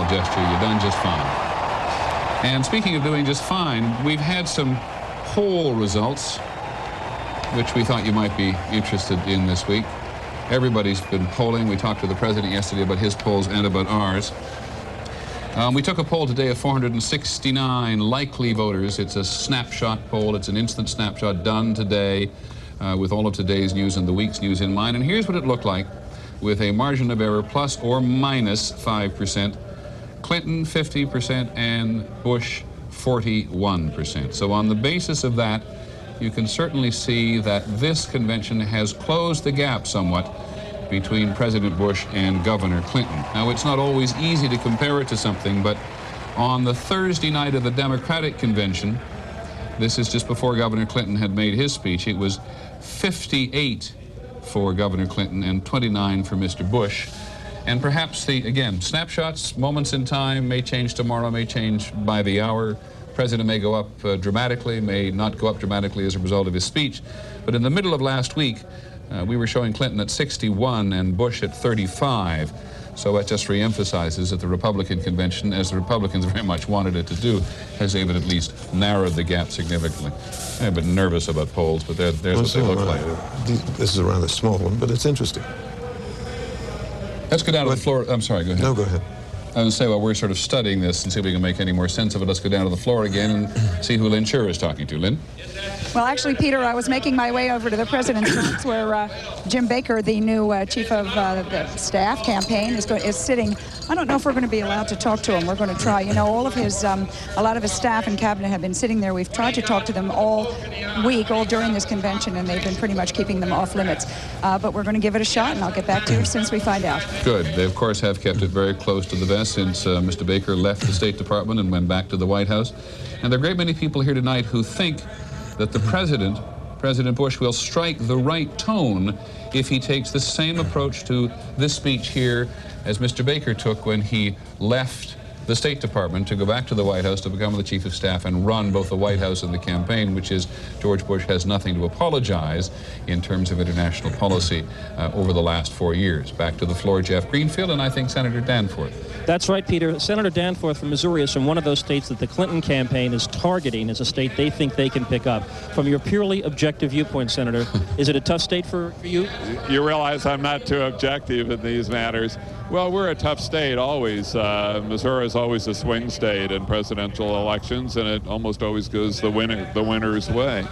gesture. You've done just fine. And speaking of doing just fine, we've had some poll results, which we thought you might be interested in this week. Everybody's been polling. We talked to the president yesterday about his polls and about ours. We took a poll today of 469 likely voters. It's a snapshot poll. It's an instant snapshot done today with all of today's news and the week's news in mind. And here's what it looked like with a margin of error plus or minus 5%. Clinton 50% and Bush 41%. So on the basis of that, you can certainly see that this convention has closed the gap somewhat between President Bush and Governor Clinton. Now, it's not always easy to compare it to something, but on the Thursday night of the Democratic convention, this is just before Governor Clinton had made his speech, it was 58 for Governor Clinton and 29 for Mr. Bush. And perhaps again, snapshots, moments in time, may change tomorrow, may change by the hour. President may go up dramatically, may not go up dramatically as a result of his speech. But in the middle of last week, we were showing Clinton at 61 and Bush at 35. So that just reemphasizes that the Republican convention, as the Republicans very much wanted it to do, has even at least narrowed the gap significantly. I've been nervous about polls, but there's what they look like. This is a rather small one, but it's interesting. Let's go down to the floor. I'm sorry, go ahead. No, go ahead. I was going to say, while we're sort of studying this and see if we can make any more sense of it, let's go down to the floor again and see who Lynn Shure is talking to. Lynn? Well, actually, Peter, I was making my way over to the president's office where Jim Baker, the new chief of the staff campaign, is sitting. I don't know if we're going to be allowed to talk to him. We're going to try. You know, all of his, a lot of his staff and cabinet have been sitting there. We've tried to talk to them all week, all during this convention, and they've been pretty much keeping them off limits. But we're going to give it a shot, and I'll get back to you as soon as we find out. Good. They, of course, have kept it very close to the vest since Mr. Baker left the State Department and went back to the White House. And there are a great many people here tonight who think that the President Bush, will strike the right tone if he takes the same approach to this speech here as Mr. Baker took when he left the State Department to go back to the White House to become the Chief of Staff and run both the White House and the campaign, which is George Bush has nothing to apologize in terms of international policy over the last 4 years. Back to the floor, Jeff Greenfield, and I think Senator Danforth. That's right, Peter. Senator Danforth from Missouri is from one of those states that the Clinton campaign is targeting as a state they think they can pick up. From your purely objective viewpoint, Senator, is it a tough state for you? You realize I'm not too objective in these matters. Well, we're a tough state always. Missouri is always a swing state in presidential elections, and it almost always goes the winner's way.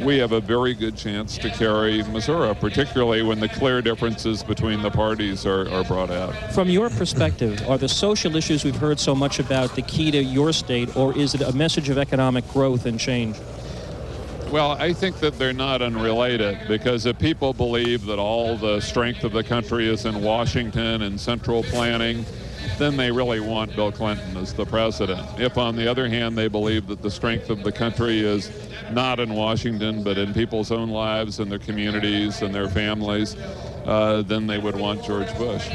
We have a very good chance to carry Missouri, particularly when the clear differences between the parties are brought out. From your perspective, are the social issues we've heard so much about the key to your state, or is it a message of economic growth and change? Well, I think that they're not unrelated, because if people believe that all the strength of the country is in Washington and central planning, then they really want Bill Clinton as the president. If, on the other hand, they believe that the strength of the country is not in Washington, but in people's own lives and their communities and their families, then they would want George Bush.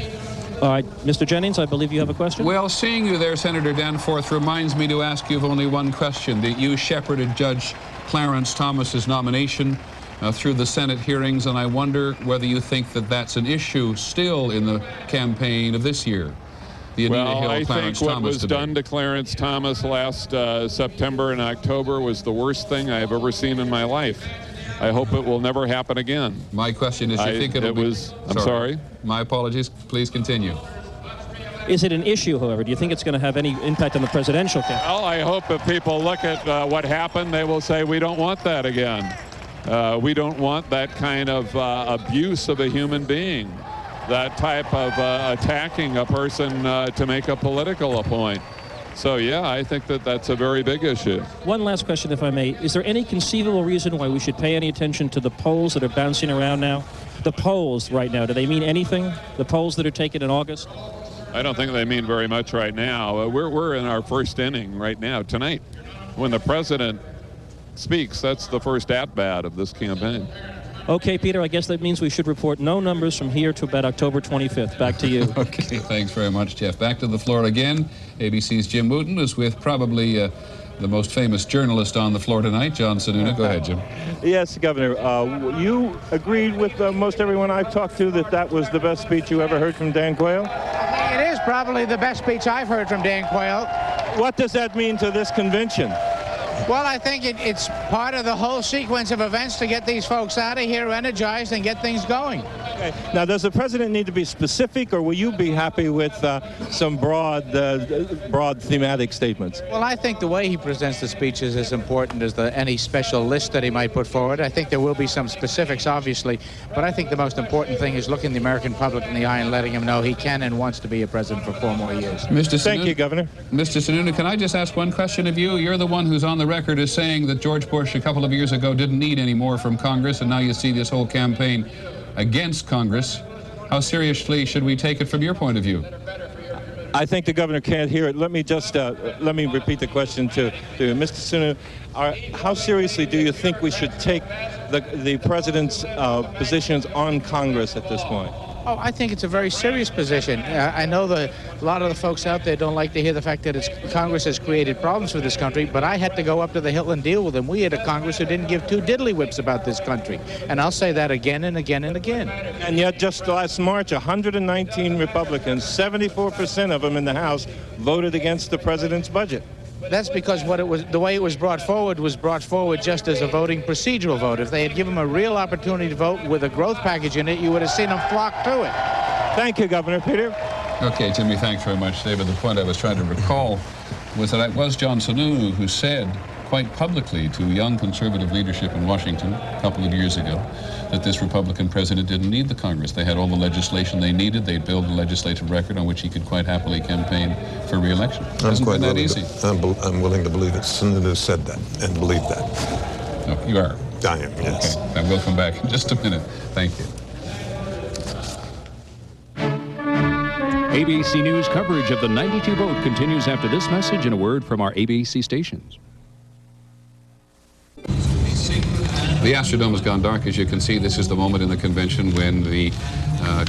All right, Mr. Jennings, I believe you have a question? Well, seeing you there, Senator Danforth, reminds me to ask you of only one question. That you shepherded Judge Clarence Thomas's nomination through the Senate hearings, and I wonder whether you think that that's an issue still in the campaign of this year. Well, I think what was done to Clarence Thomas last September and October was the worst thing I've ever seen in my life. I hope it will never happen again. My question is, you think it'll be... I'm sorry? My apologies. Please continue. Is it an issue, however? Do you think it's going to have any impact on the presidential campaign? Well, I hope if people look at what happened, they will say, we don't want that again. We don't want that kind of abuse of a human being, that type of attacking a person to make a political point. So, yeah, I think that that's a very big issue. One last question, if I may. Is there any conceivable reason why we should pay any attention to the polls that are bouncing around now? The polls right now, do they mean anything? The polls that are taken in August? I don't think they mean very much right now. We're in our first inning right now, tonight. When the president speaks, that's the first at-bat of this campaign. Okay, Peter, I guess that means we should report no numbers from here to about October 25th. Back to you. Okay, thanks very much, Jeff. Back to the floor again. ABC's Jim Wooten is with probably the most famous journalist on the floor tonight, John Sununu. Go ahead, Jim. Yes, Governor. You agreed with most everyone I've talked to that that was the best speech you ever heard from Dan Quayle? It is probably the best speech I've heard from Dan Quayle. What does that mean to this convention? Well, I think it's part of the whole sequence of events to get these folks out of here energized and get things going. Okay. Now, does the president need to be specific, or will you be happy with some broad thematic statements? Well, I think the way he presents the speech is as important as any special list that he might put forward. I think there will be some specifics, obviously, but I think the most important thing is looking the American public in the eye and letting him know he can and wants to be a president for 4 more years. Thank you, Governor. Mr. Sununu, can I just ask one question of you? You're the one who's on the record as saying that George Bush a couple of years ago didn't need any more from Congress, and now you see this whole campaign against Congress. How seriously should we take it from your point of view? I think the governor can't hear it. Let me just let me repeat the question to Mr. Sununu. How seriously do you think we should take the president's positions on Congress at this point? Oh, I think it's a very serious position. I know that a lot of the folks out there don't like to hear the fact that Congress has created problems for this country, but I had to go up to the Hill and deal with them. We had a Congress who didn't give 2 diddly-whips about this country, and I'll say that again and again and again. And yet just last March, 119 Republicans, 74% of them in the House, voted against the president's budget. That's because the way it was brought forward just as a voting procedural vote. If they had given them a real opportunity to vote with a growth package in it, you would have seen them flock to it. Thank you, Governor Peter. Okay, Jimmy, thanks very much, David. The point I was trying to recall was that it was John Sununu who said quite publicly to young conservative leadership in Washington a couple of years ago that this Republican president didn't need the Congress. They had all the legislation they needed. They'd build a legislative record on which he could quite happily campaign for re-election. Hasn't been that easy. I'm willing to believe that Sununu said that and believe that. No, you are. I am, yes. Okay, and we'll come back in just a minute. Thank you. ABC News coverage of the 92 vote continues after this message and a word from our ABC stations. The Astrodome has gone dark. As you can see, this is the moment in the convention when the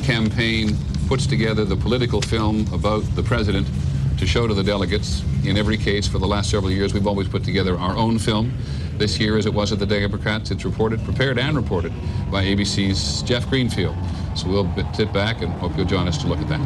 campaign puts together the political film about the president to show to the delegates. In every case, for the last several years, we've always put together our own film. This year, as it was at the Democrats, it's prepared and reported by ABC's Jeff Greenfield. So we'll sit back and hope you'll join us to look at that.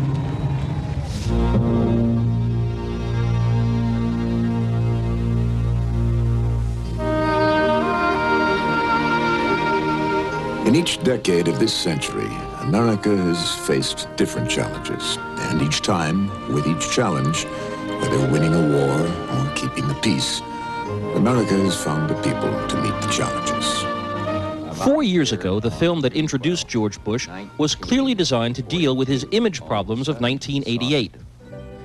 In each decade of this century, America has faced different challenges. And each time, with each challenge, whether winning a war or keeping the peace, America has found the people to meet the challenges. 4 years ago, the film that introduced George Bush was clearly designed to deal with his image problems of 1988.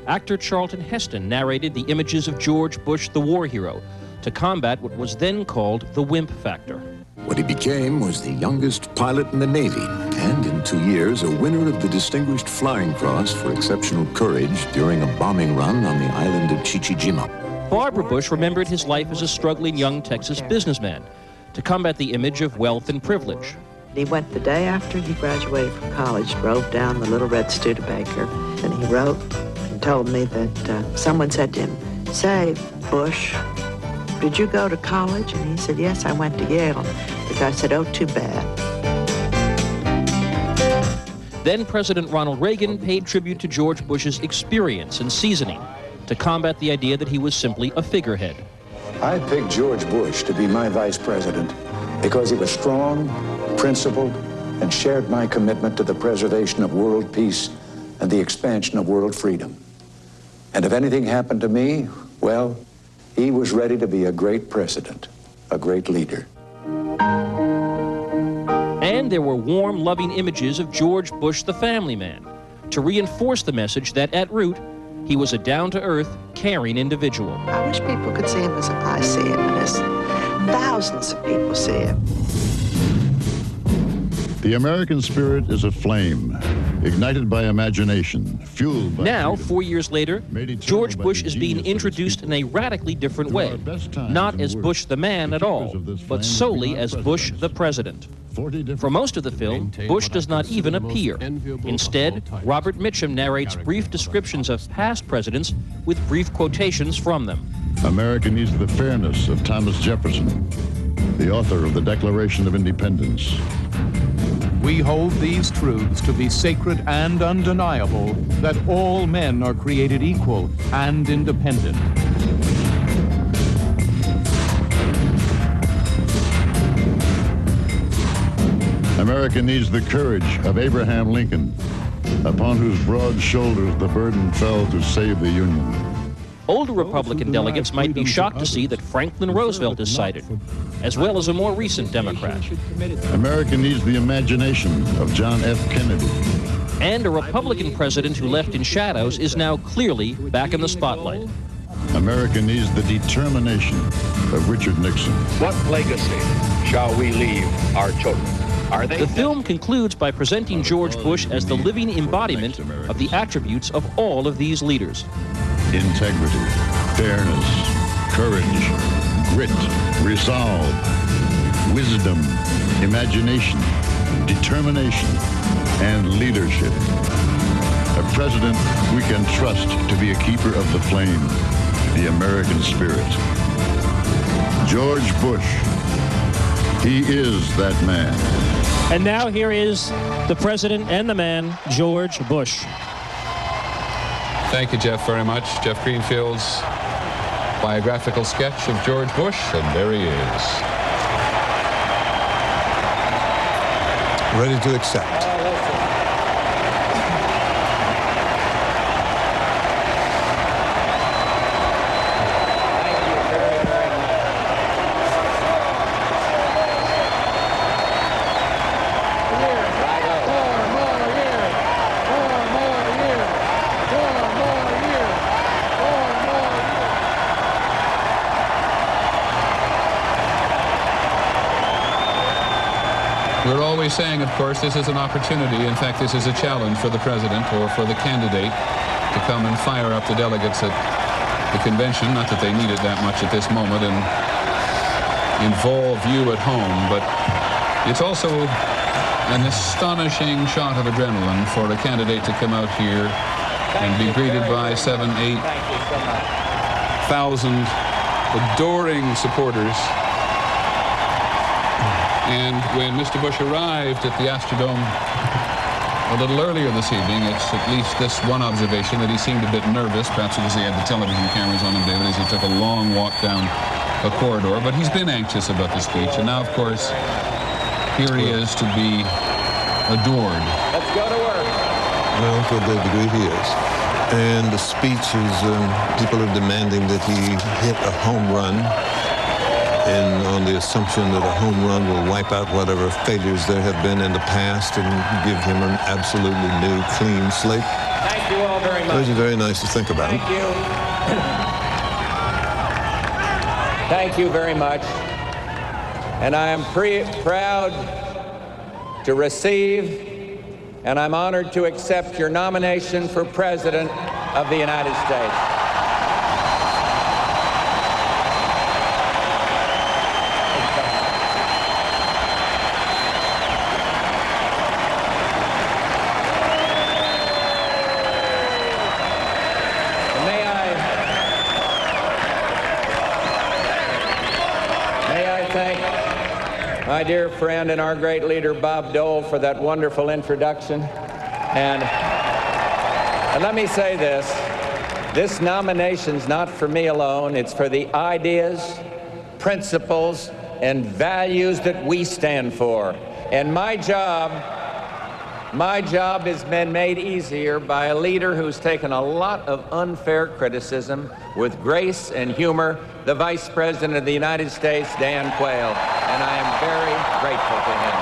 Actor Charlton Heston narrated the images of George Bush, the war hero, to combat what was then called the wimp factor. What he became was the youngest pilot in the Navy, and in 2 years, a winner of the Distinguished Flying Cross for exceptional courage during a bombing run on the island of Chichijima. Barbara Bush remembered his life as a struggling young Texas businessman to combat the image of wealth and privilege. He went the day after he graduated from college, drove down the Little Red Studebaker, and he wrote and told me that someone said to him, "Say, Bush, did you go to college?" And he said, "Yes, I went to Yale." The guy said, "Oh, too bad." Then President Ronald Reagan paid tribute to George Bush's experience and seasoning to combat the idea that he was simply a figurehead. I picked George Bush to be my vice president because he was strong, principled, and shared my commitment to the preservation of world peace and the expansion of world freedom. And if anything happened to me, well, he was ready to be a great president, a great leader. And there were warm, loving images of George Bush, the family man, to reinforce the message that at root, he was a down-to-earth, caring individual. I wish people could see him as I see him, and as thousands of people see him. The American spirit is a flame, ignited by imagination, fueled by Now, freedom. 4 years later, George Bush is being introduced in a radically different way. Not as Bush the man at all, but solely as Bush the president. For most of the film, Bush does not even appear. Instead, Robert Mitchum narrates brief descriptions of past presidents with brief quotations from them. America needs the fairness of Thomas Jefferson, the author of the Declaration of Independence. We hold these truths to be sacred and undeniable, that all men are created equal and independent. America needs the courage of Abraham Lincoln, upon whose broad shoulders the burden fell to save the Union. Older Republican delegates might be shocked to see that Franklin Roosevelt is cited, as well as a more recent Democrat. America needs the imagination of John F. Kennedy. And a Republican president who left in shadows is now clearly back in the spotlight. America needs the determination of Richard Nixon. What legacy shall we leave our children? The film concludes by presenting George Bush as the living embodiment of the attributes of all of these leaders. Integrity, fairness, courage, grit, resolve, wisdom, imagination, determination, and leadership. A president we can trust to be a keeper of the flame, the American spirit. George Bush, he is that man. And now here is the president and the man, George Bush. Thank you, Jeff, very much. Jeff Greenfield's biographical sketch of George Bush, and there he is. Ready to accept. We're always saying, of course, this is an opportunity. In fact, this is a challenge for the president or for the candidate to come and fire up the delegates at the convention. Not that they need it that much at this moment and involve you at home, but it's also an astonishing shot of adrenaline for a candidate to come out here and be greeted by 7,000 to 8,000 adoring supporters. And when Mr. Bush arrived at the Astrodome a little earlier this evening, it's at least this one observation that he seemed a bit nervous, perhaps because he had the television cameras on him, David, as he took a long walk down a corridor. But he's been anxious about the speech, and now, of course, here he is to be adored. Let's go to work. Well, to a great degree he is. And the speech is, people are demanding that he hit a home run, and on the assumption that a home run will wipe out whatever failures there have been in the past and give him an absolutely new, clean slate. Thank you all very much. Those are very nice to think about. Thank you. Thank you very much. And I am proud to receive, and I'm honored to accept your nomination for President of the United States. My dear friend and our great leader, Bob Dole, for that wonderful introduction. And let me say this nomination's not for me alone. It's for the ideas, principles, and values that we stand for. And my job has been made easier by a leader who's taken a lot of unfair criticism with grace and humor, the Vice President of the United States, Dan Quayle. And I am very grateful to him.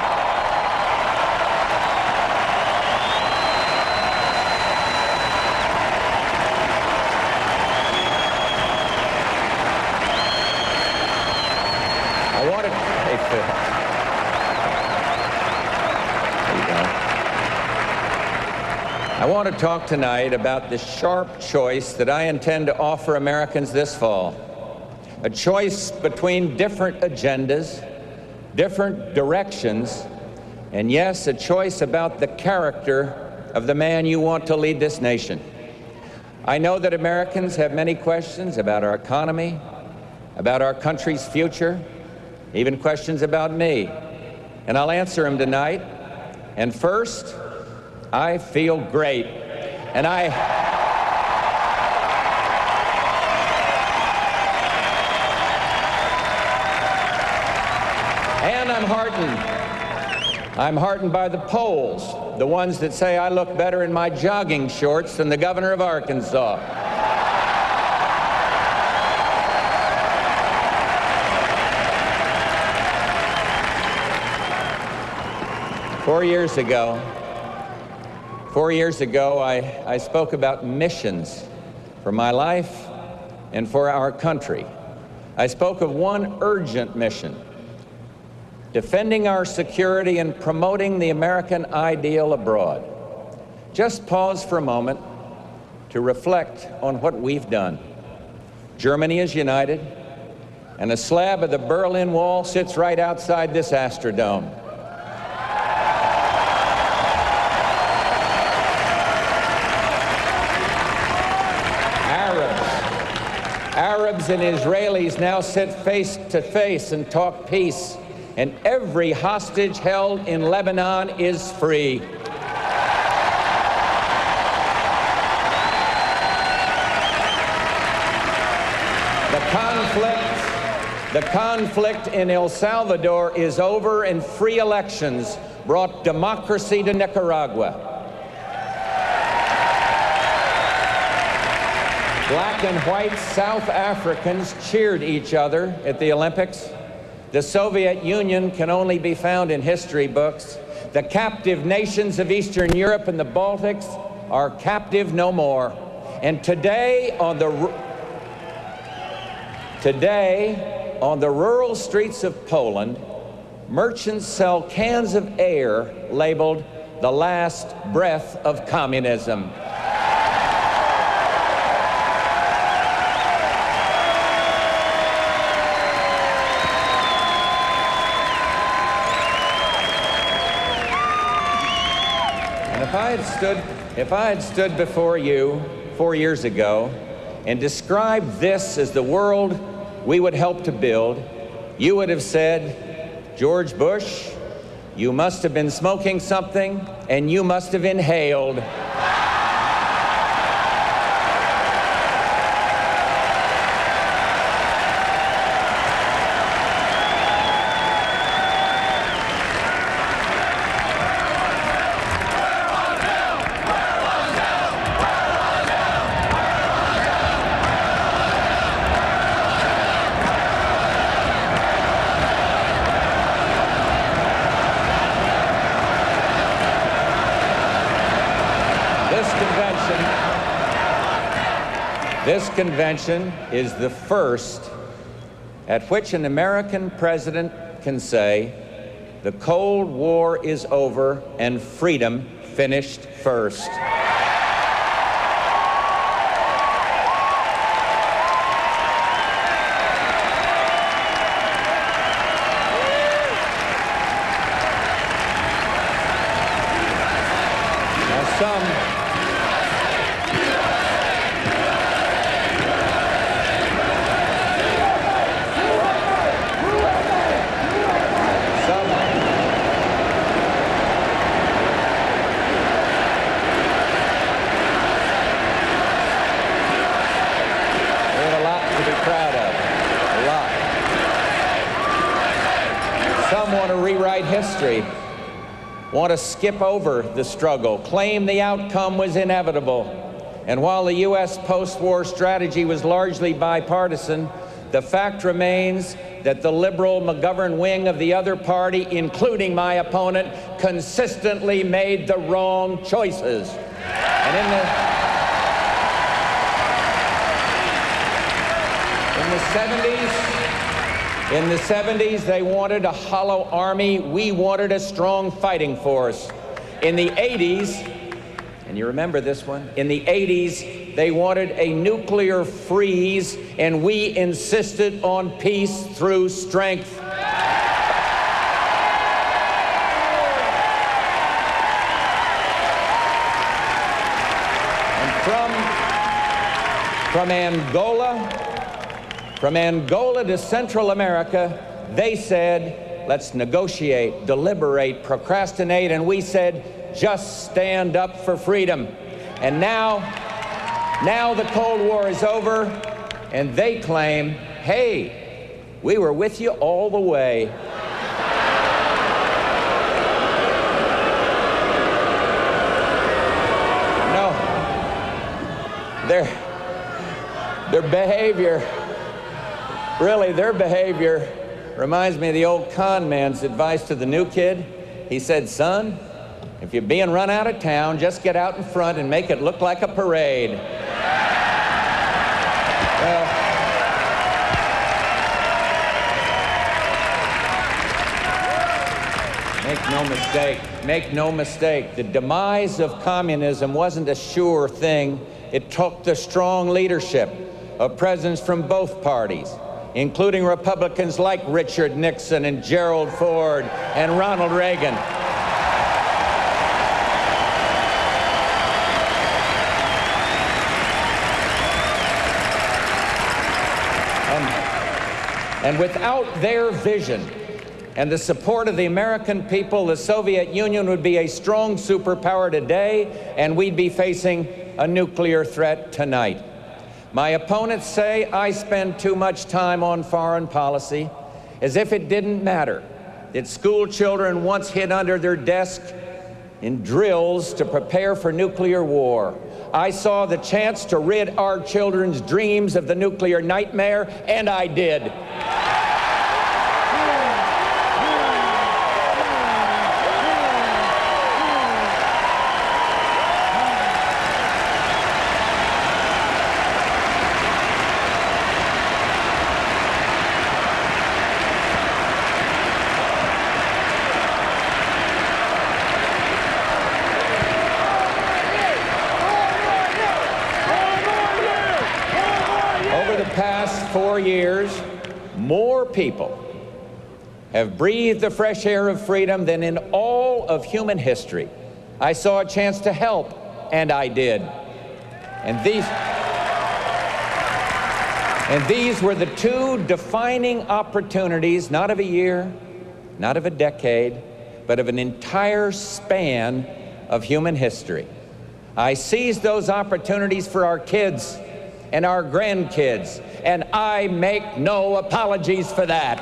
I want to talk tonight about the sharp choice that I intend to offer Americans this fall. A choice between different agendas, different directions, and yes, a choice about the character of the man you want to lead this nation. I know that Americans have many questions about our economy, about our country's future, even questions about me. And I'll answer them tonight, And first, I feel great. And I'm heartened. I'm heartened by the polls, the ones that say I look better in my jogging shorts than the governor of Arkansas. 4 years ago, I spoke about missions for my life and for our country. I spoke of one urgent mission: defending our security and promoting the American ideal abroad. Just pause for a moment to reflect on what we've done. Germany is united, and a slab of the Berlin Wall sits right outside this Astrodome. Arabs and Israelis now sit face to face and talk peace, and every hostage held in Lebanon is free. The conflict in El Salvador is over, and free elections brought democracy to Nicaragua. Black and white South Africans cheered each other at the Olympics. The Soviet Union can only be found in history books. The captive nations of Eastern Europe and the Baltics are captive no more. And today, on the rural streets of Poland, merchants sell cans of air labeled "the last breath of communism." If I had stood before you 4 years ago and described this as the world we would help to build, you would have said, "George Bush, you must have been smoking something and you must have inhaled." This convention is the first at which an American president can say, "The Cold War is over and freedom finished first." History, want to skip over the struggle, claim the outcome was inevitable. And while the U.S. post-war strategy was largely bipartisan, the fact remains that the liberal McGovern wing of the other party, including my opponent, consistently made the wrong choices. And in the 70s, they wanted a hollow army. We wanted a strong fighting force. In the 80s, and you remember this one, in the 80s, they wanted a nuclear freeze, and we insisted on peace through strength. And from Angola to Central America, they said, let's negotiate, deliberate, procrastinate, and we said, just stand up for freedom. And now the Cold War is over, and they claim, hey, we were with you all the way. No, their behavior, really, their behavior reminds me of the old con man's advice to the new kid. He said, son, if you're being run out of town, just get out in front and make it look like a parade. Well, make no mistake, the demise of communism wasn't a sure thing. It took the strong leadership of presidents from both parties, including Republicans like Richard Nixon and Gerald Ford and Ronald Reagan. And without their vision and the support of the American people, the Soviet Union would be a strong superpower today, and we'd be facing a nuclear threat tonight. My opponents say I spend too much time on foreign policy, as if it didn't matter that school children once hid under their desk in drills to prepare for nuclear war. I saw the chance to rid our children's dreams of the nuclear nightmare, and I did. Past 4 years, more people have breathed the fresh air of freedom than in all of human history. I saw a chance to help, and I did. And these were the two defining opportunities, not of a year, not of a decade, but of an entire span of human history. I seized those opportunities for our kids and our grandkids, and I make no apologies for that.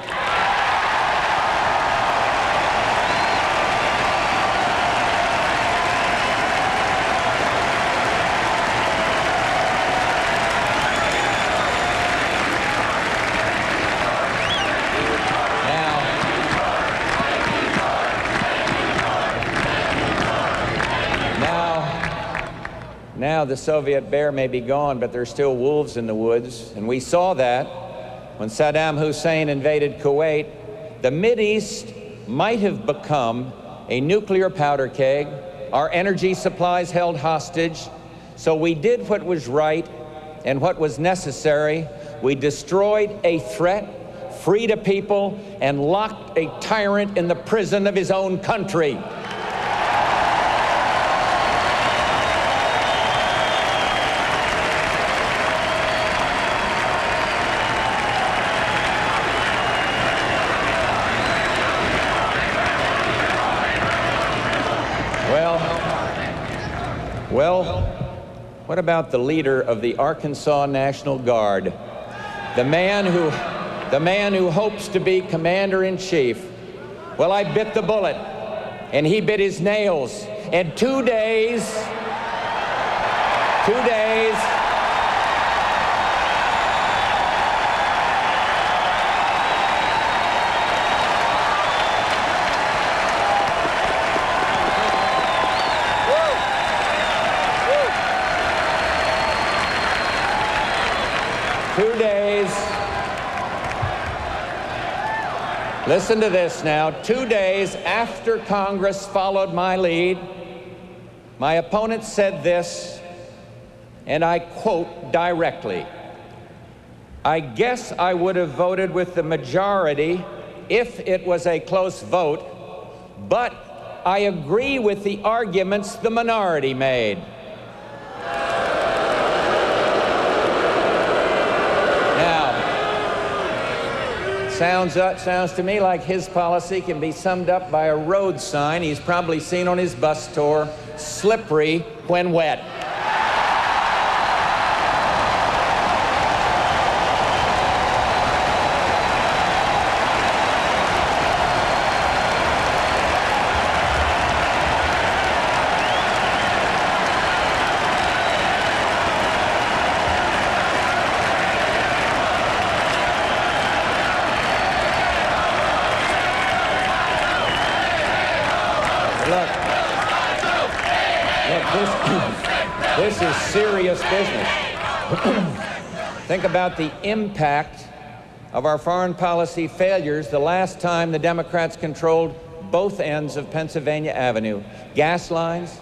Now the Soviet bear may be gone, but there's still wolves in the woods, and we saw that when Saddam Hussein invaded Kuwait. The Mideast might have become a nuclear powder keg, our energy supplies held hostage, so we did what was right and what was necessary. We destroyed a threat, freed a people, and locked a tyrant in the prison of his own country. Well, what about the leader of the Arkansas National Guard, the man who hopes to be commander-in-chief? Well, I bit the bullet, and he bit his nails. And 2 days, listen to this now, 2 days after Congress followed my lead, my opponent said this, and I quote directly, "I guess I would have voted with the majority if it was a close vote, but I agree with the arguments the minority made." Sounds to me like his policy can be summed up by a road sign he's probably seen on his bus tour: slippery when wet. This is serious business. Think about the impact of our foreign policy failures the last time the Democrats controlled both ends of Pennsylvania Avenue. Gas lines,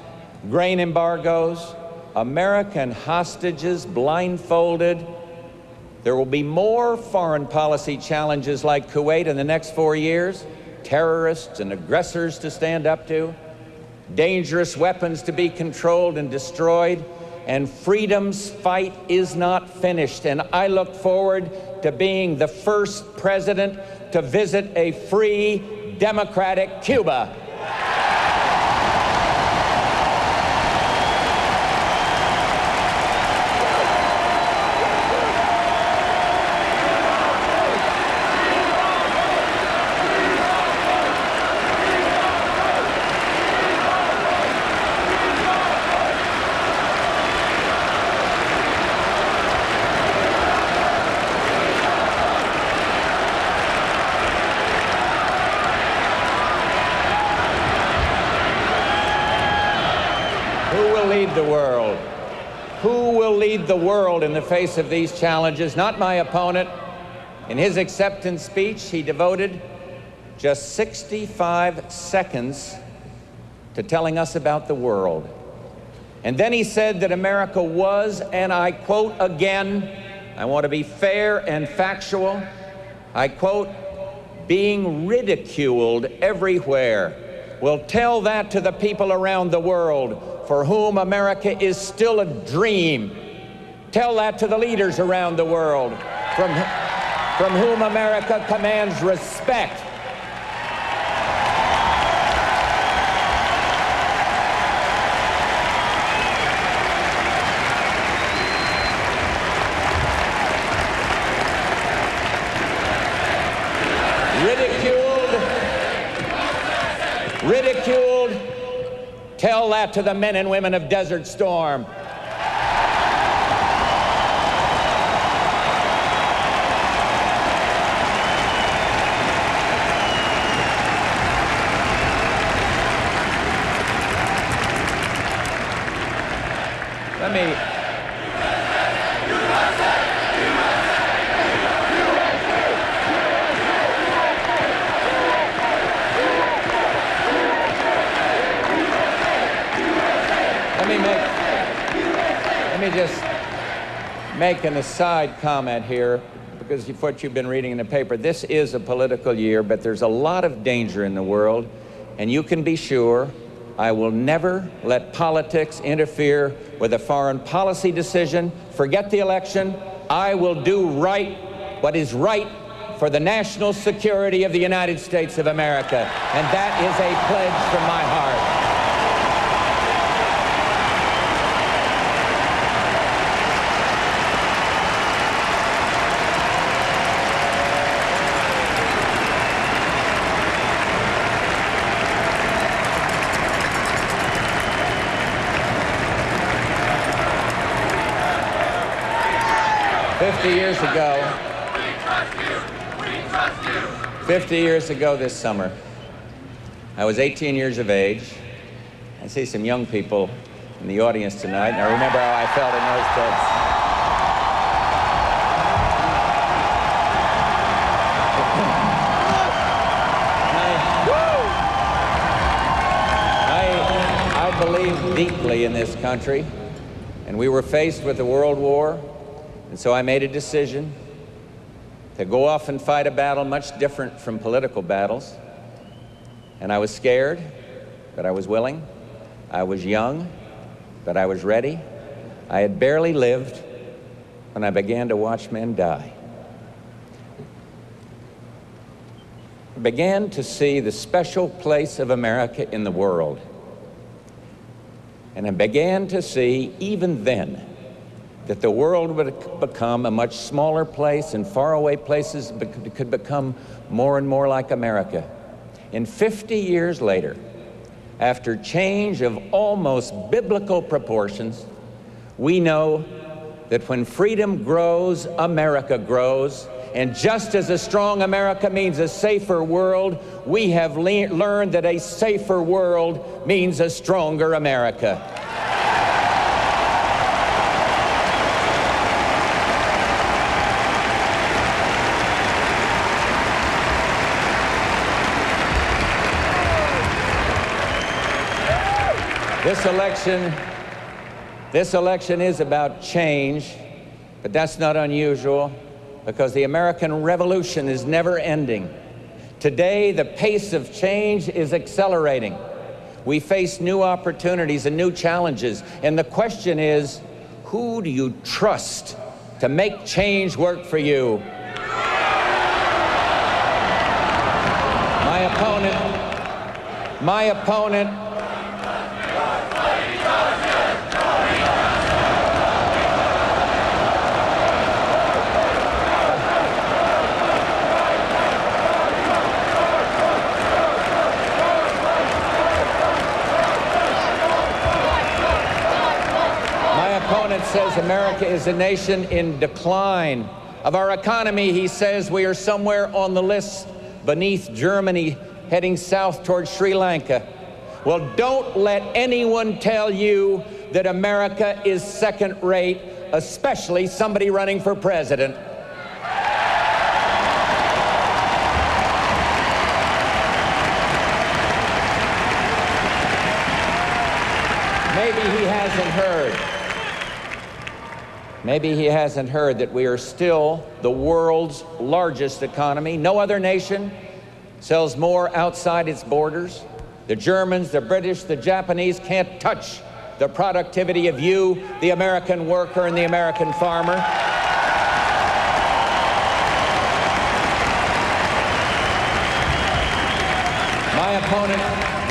grain embargoes, American hostages blindfolded. There will be more foreign policy challenges like Kuwait in the next 4 years, terrorists and aggressors to stand up to, dangerous weapons to be controlled and destroyed, and freedom's fight is not finished. And I look forward to being the first president to visit a free, democratic Cuba. The world. Who will lead the world in the face of these challenges? Not my opponent. In his acceptance speech, he devoted just 65 seconds to telling us about the world. And then he said that America was, and I quote again, I want to be fair and factual, I quote, being ridiculed everywhere. Well, tell that to the people around the world for whom America is still a dream. Tell that to the leaders around the world from whom America commands respect. Ridiculed. Tell that to the men and women of Desert Storm. Let me just make an aside comment here, because of what you've been reading in the paper. This is a political year, but there's a lot of danger in the world, and you can be sure I will never let politics interfere with a foreign policy decision. Forget the election. I will do what is right for the national security of the United States of America, and that is a pledge from my heart. trust you. 50 years ago this summer, I was 18 years of age. I see some young people in the audience tonight, and I remember how I felt in those days. I believe deeply in this country, and we were faced with a world war, and so I made a decision to go off and fight a battle much different from political battles. And I was scared, but I was willing. I was young, but I was ready. I had barely lived when I began to watch men die. began to see the special place of America in the world. And I began to see, even then, that the world would become a much smaller place, and faraway places could become more and more like America. And 50 years later, after change of almost biblical proportions, we know that when freedom grows, America grows. And just as a strong America means a safer world, we have learned that a safer world means a stronger America. This election is about change, but that's not unusual, because the American Revolution is never ending. Today, the pace of change is accelerating. We face new opportunities and new challenges, and the question is, who do you trust to make change work for you? My opponent says America is a nation in decline. Of our economy, he says we are somewhere on the list beneath Germany, heading south towards Sri Lanka. Well, don't let anyone tell you that America is second-rate, especially somebody running for president. Maybe he hasn't heard. Maybe he hasn't heard that we are still the world's largest economy. No other nation sells more outside its borders. The Germans, the British, the Japanese can't touch the productivity of you, the American worker and the American farmer.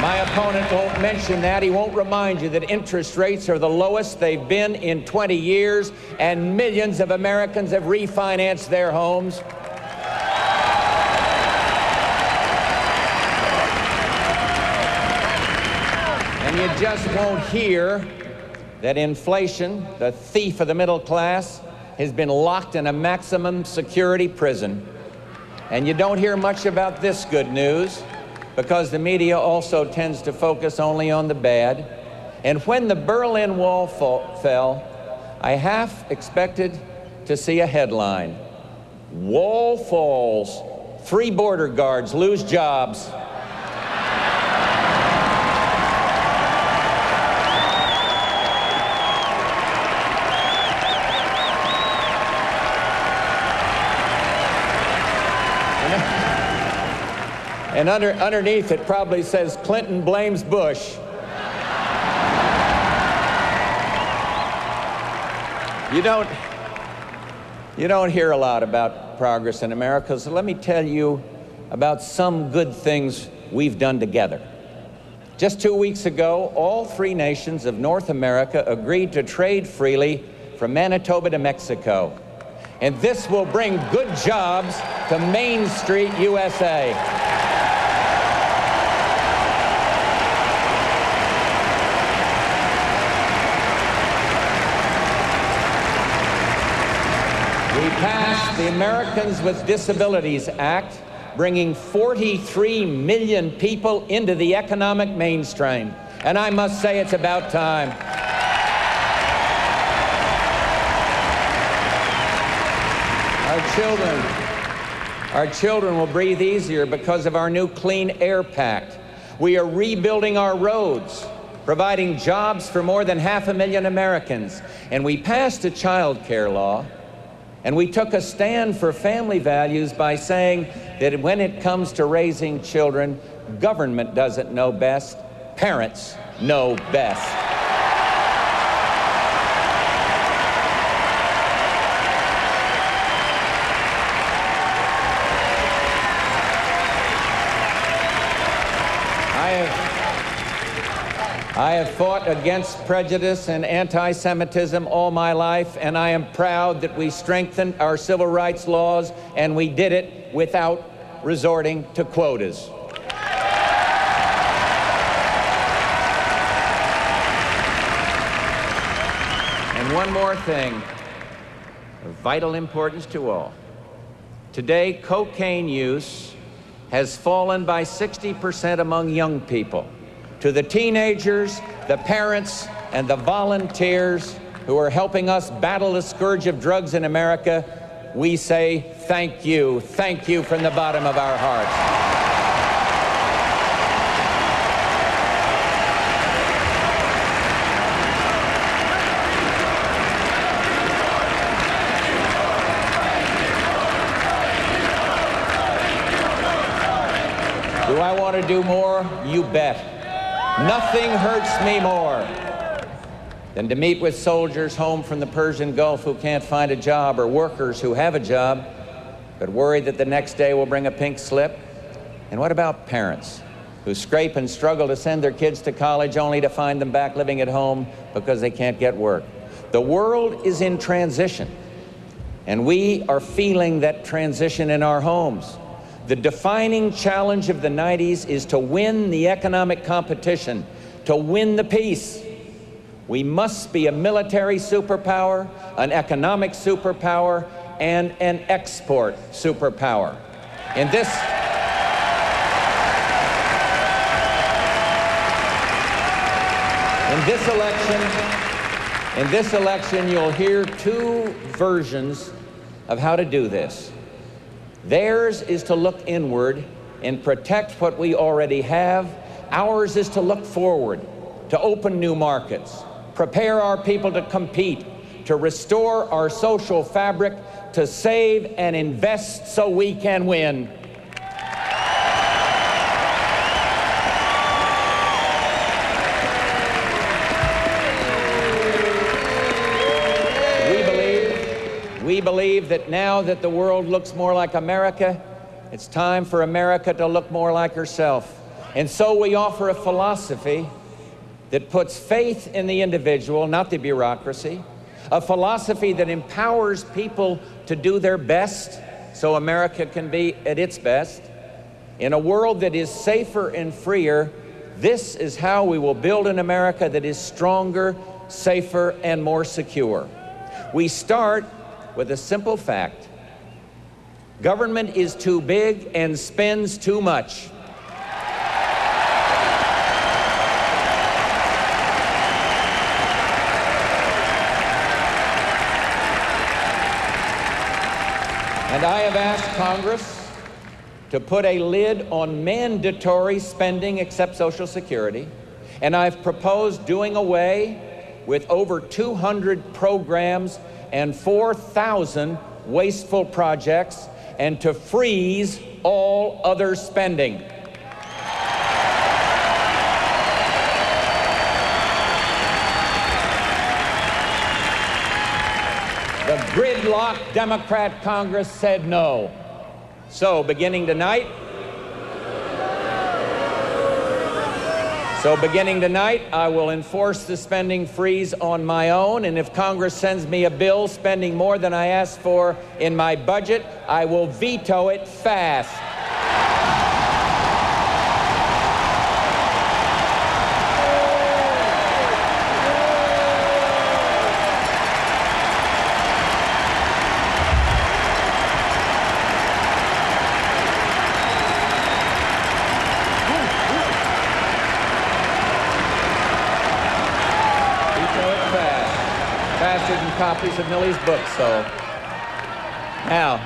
My opponent won't mention that. He won't remind you that interest rates are the lowest they've been in 20 years, and millions of Americans have refinanced their homes. And you just won't hear that inflation, the thief of the middle class, has been locked in a maximum security prison. And you don't hear much about this good news, because the media also tends to focus only on the bad. And when the Berlin Wall fell, I half expected to see a headline: "Wall falls, 3 border guards lose jobs." And underneath it probably says, "Clinton blames Bush." You don't hear a lot about progress in America, so let me tell you about some good things we've done together. Just 2 weeks ago, all 3 nations of North America agreed to trade freely from Manitoba to Mexico. And this will bring good jobs to Main Street, USA. We passed the Americans with Disabilities Act, bringing 43 million people into the economic mainstream. And I must say, it's about time. Our children will breathe easier because of our new Clean Air Pact. We are rebuilding our roads, providing jobs for more than 500,000 Americans. And we passed a child care law. And we took a stand for family values by saying that when it comes to raising children, government doesn't know best, parents know best. I have fought against prejudice and anti-Semitism all my life, and I am proud that we strengthened our civil rights laws, and we did it without resorting to quotas. And one more thing of vital importance to all. Today, cocaine use has fallen by 60% among young people. To the teenagers, the parents, and the volunteers who are helping us battle the scourge of drugs in America, we say thank you from the bottom of our hearts. Do I want to do more? You bet. Nothing hurts me more than to meet with soldiers home from the Persian Gulf who can't find a job, or workers who have a job but worry that the next day will bring a pink slip. And what about parents who scrape and struggle to send their kids to college only to find them back living at home because they can't get work? The world is in transition, and we are feeling that transition in our homes. The defining challenge of the 90s is to win the economic competition, to win the peace. We must be a military superpower, an economic superpower, and an export superpower. In this election, you'll hear two versions of how to do this. Theirs is to look inward and protect what we already have. Ours is to look forward, to open new markets, prepare our people to compete, to restore our social fabric, to save and invest so we can win. We believe that now that the world looks more like America, it's time for America to look more like herself. And so we offer a philosophy that puts faith in the individual, not the bureaucracy, a philosophy that empowers people to do their best so America can be at its best. In a world that is safer and freer, this is how we will build an America that is stronger, safer, and more secure. We start with a simple fact. Government is too big and spends too much. And I have asked Congress to put a lid on mandatory spending except Social Security, and I've proposed doing away with over 200 programs and 4,000 wasteful projects, and to freeze all other spending. The gridlocked Democrat Congress said no. So beginning tonight, I will enforce the spending freeze on my own, and if Congress sends me a bill spending more than I asked for in my budget, I will veto it fast. Faster than copies of Millie's book sold. Now,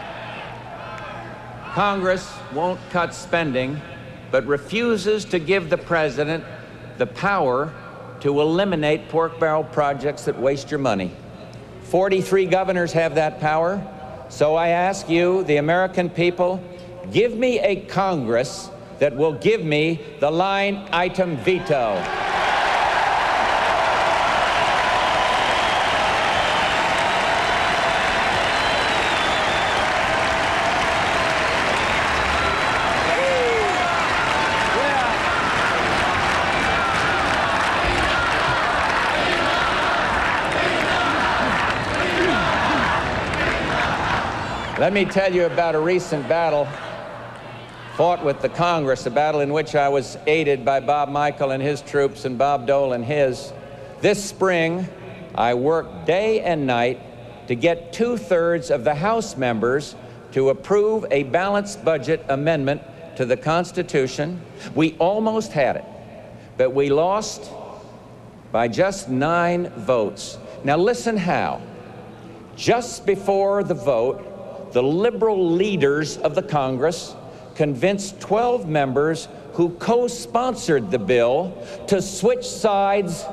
Congress won't cut spending, but refuses to give the president the power to eliminate pork barrel projects that waste your money. 43 governors have that power. So I ask you, the American people, give me a Congress that will give me the line item veto. Let me tell you about a recent battle fought with the Congress, a battle in which I was aided by Bob Michael and his troops and Bob Dole and his. This spring, I worked day and night to get 2/3 of the House members to approve a balanced budget amendment to the Constitution. We almost had it, but we lost by just 9 votes. Now listen how. Just before the vote, the liberal leaders of the Congress convinced 12 members who co-sponsored the bill to switch sides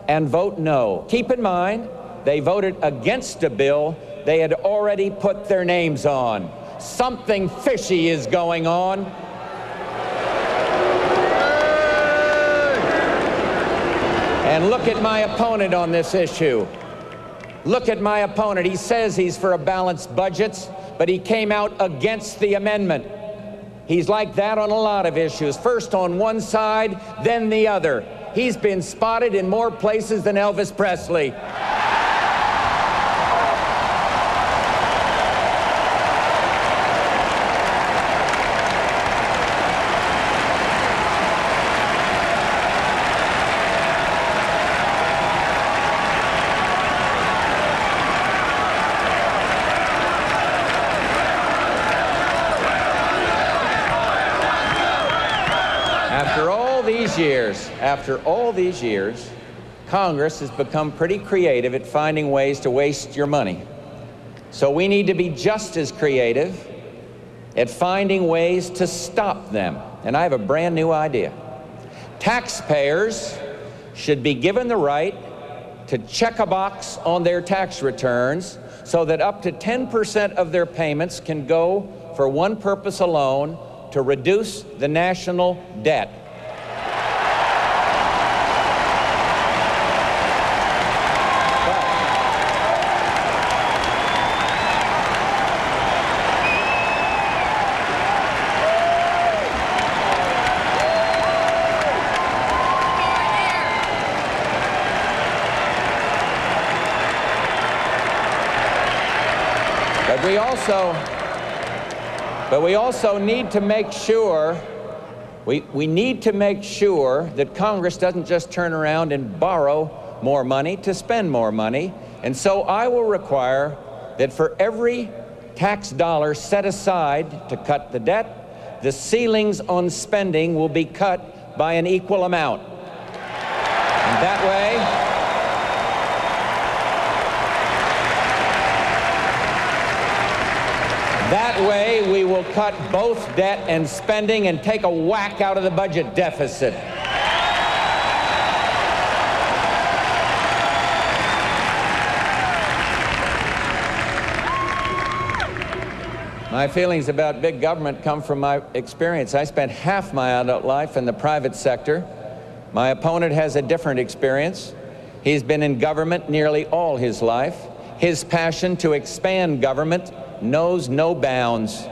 and vote no. Keep in mind, they voted against a bill they had already put their names on. Something fishy is going on. And look at my opponent on this issue. Look at my opponent. He says he's for a balanced budget, but he came out against the amendment. He's like that on a lot of issues. First on one side, then the other. He's been spotted in more places than Elvis Presley. After all these years, Congress has become pretty creative at finding ways to waste your money. So we need to be just as creative at finding ways to stop them. And I have a brand new idea. Taxpayers should be given the right to check a box on their tax returns so that up to 10% of their payments can go for one purpose alone: to reduce the national debt. But we also need to make sure, we need to make sure that Congress doesn't just turn around and borrow more money to spend more money. And so I will require that for every tax dollar set aside to cut the debt, the ceilings on spending will be cut by an equal amount. And that way we will cut both debt and spending and take a whack out of the budget deficit. My feelings about big government come from my experience. I spent half my adult life in the private sector. My opponent has a different experience. He's been in government nearly all his life. His passion to expand government knows no bounds.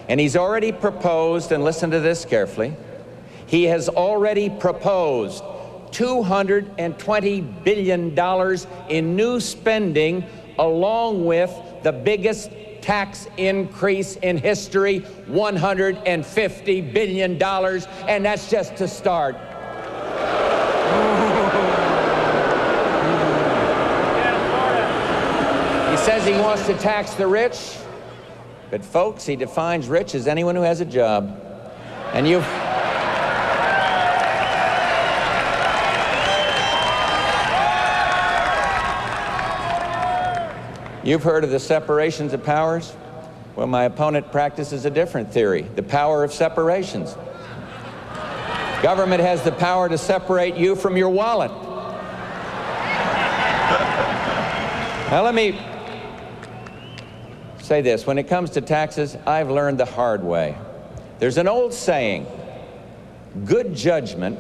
And he's already proposed, and listen to this carefully, he has already proposed $220 billion in new spending, along with the biggest tax increase in history, $150 billion, and that's just to start. He says he wants to tax the rich, but folks, he defines rich as anyone who has a job. And you've heard of the separations of powers? Well, my opponent practices a different theory, the power of separations. Government has the power to separate you from your wallet. Now let me say this. When it comes to taxes, I've learned the hard way. There's an old saying, good judgment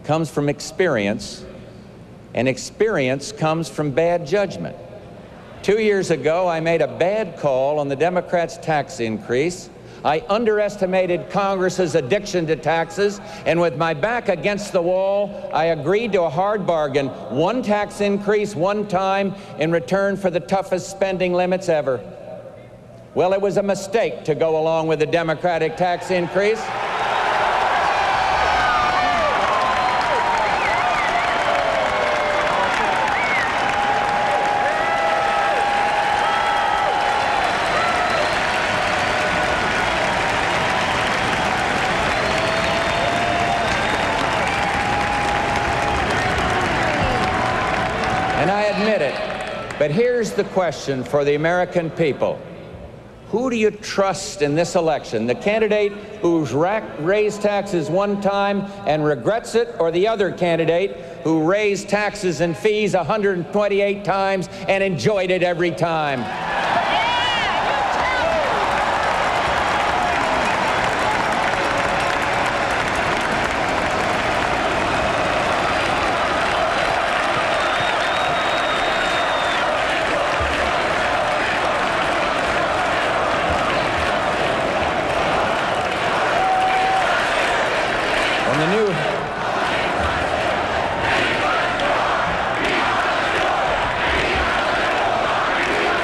comes from experience, and experience comes from bad judgment. 2 years ago, I made a bad call on the Democrats' tax increase. I underestimated Congress's addiction to taxes, and with my back against the wall, I agreed to a hard bargain: one tax increase, one time, in return for the toughest spending limits ever. Well, it was a mistake to go along with the Democratic tax increase. And I admit it, but here's the question for the American people. Who do you trust in this election? The candidate who's raised taxes one time and regrets it, or the other candidate who raised taxes and fees 128 times and enjoyed it every time?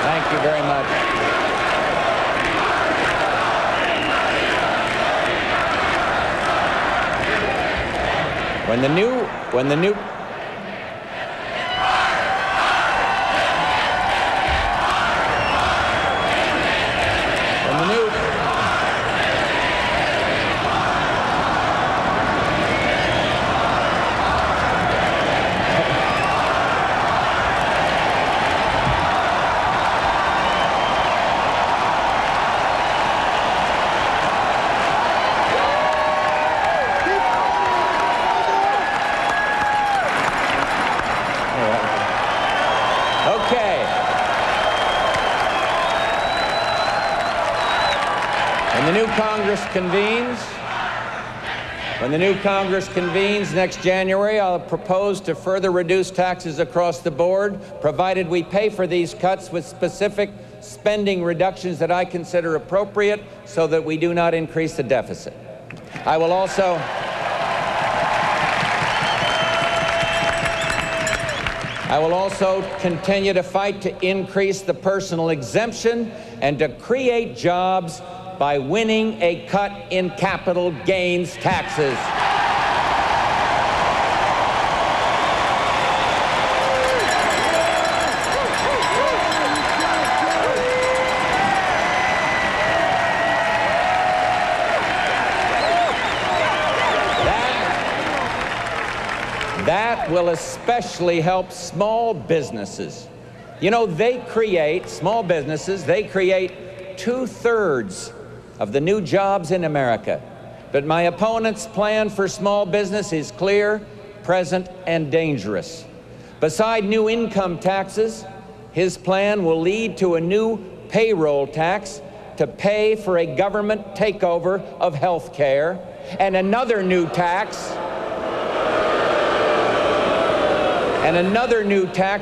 Thank you very much. When the new When the new Congress convenes next January, I'll propose to further reduce taxes across the board, provided we pay for these cuts with specific spending reductions that I consider appropriate so that we do not increase the deficit. I will also continue to fight to increase the personal exemption and to create jobs by winning a cut in capital gains taxes. That will especially help small businesses. You know, small businesses, they create 2/3 of the new jobs in America. But my opponent's plan for small business is clear, present, and dangerous. Beside new income taxes, his plan will lead to a new payroll tax to pay for a government takeover of health care, and another new tax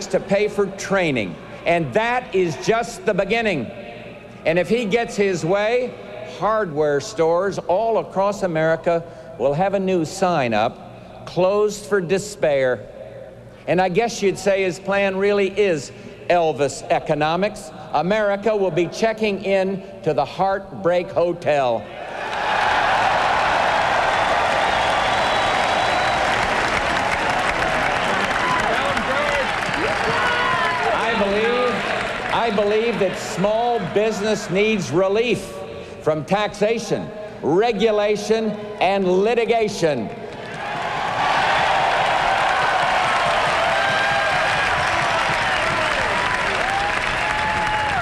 to pay for training. And that is just the beginning. And if he gets his way, hardware stores all across America will have a new sign up, closed for despair. And I guess you'd say his plan really is Elvis economics. America will be checking in to the Heartbreak Hotel. I believe that small business needs relief from taxation, regulation, and litigation.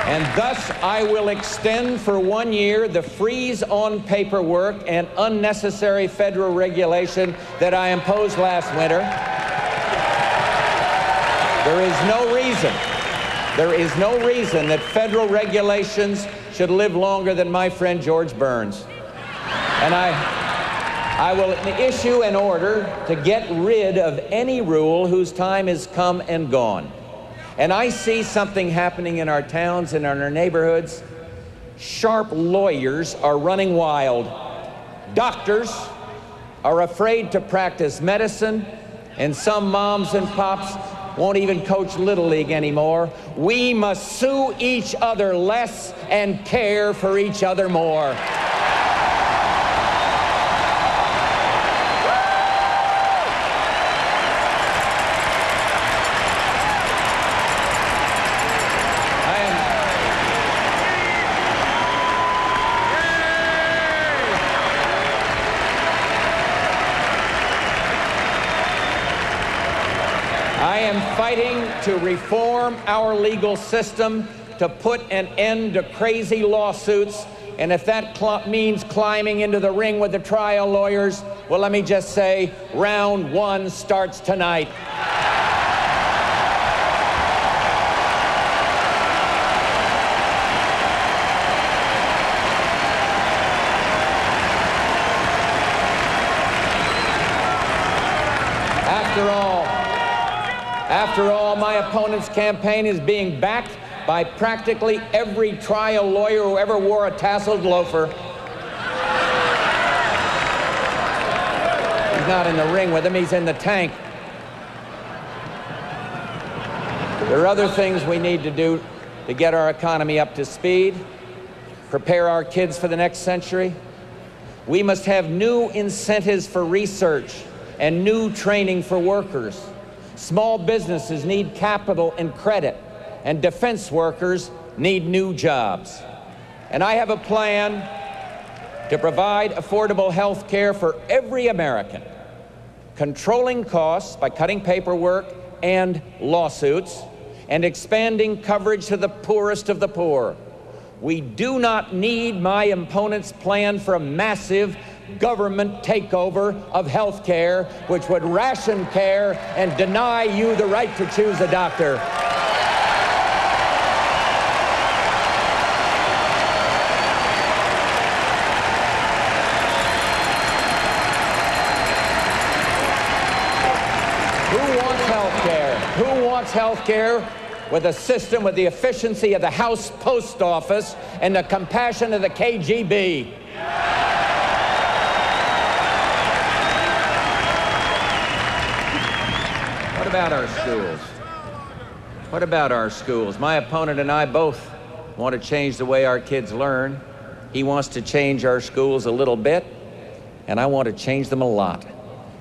And thus, I will extend for 1 year the freeze on paperwork and unnecessary federal regulation that I imposed last winter. There is no reason that federal regulations should live longer than my friend George Burns. And I will issue an order to get rid of any rule whose time has come and gone. And I see something happening in our towns and in our neighborhoods. Sharp lawyers are running wild. Doctors are afraid to practice medicine, and some moms and pops won't even coach Little League anymore. We must sue each other less and care for each other more. Fighting to reform our legal system, to put an end to crazy lawsuits, and if that means climbing into the ring with the trial lawyers, well, let me just say, round one starts tonight. After all, my opponent's campaign is being backed by practically every trial lawyer who ever wore a tasseled loafer. He's not in the ring with him, he's in the tank. There are other things we need to do to get our economy up to speed, prepare our kids for the next century. We must have new incentives for research and new training for workers. Small businesses need capital and credit, and defense workers need new jobs. And I have a plan to provide affordable health care for every American, controlling costs by cutting paperwork and lawsuits, and expanding coverage to the poorest of the poor. We do not need my opponent's plan for a massive government takeover of health care, which would ration care and deny you the right to choose a doctor. Who wants health care? Who wants health care with a system with the efficiency of the House Post Office and the compassion of the KGB? What about our schools? What about our schools? My opponent and I both want to change the way our kids learn. He wants to change our schools a little bit, and I want to change them a lot.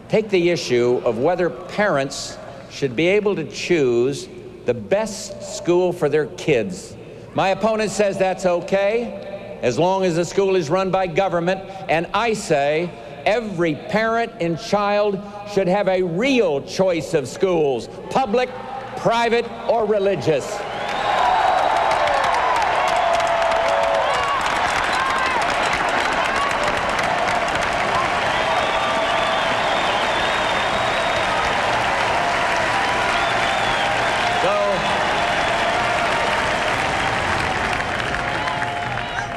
Take the issue of whether parents should be able to choose the best school for their kids. My opponent says that's okay, as long as the school is run by government, and I say every parent and child should have a real choice of schools, public, private, or religious.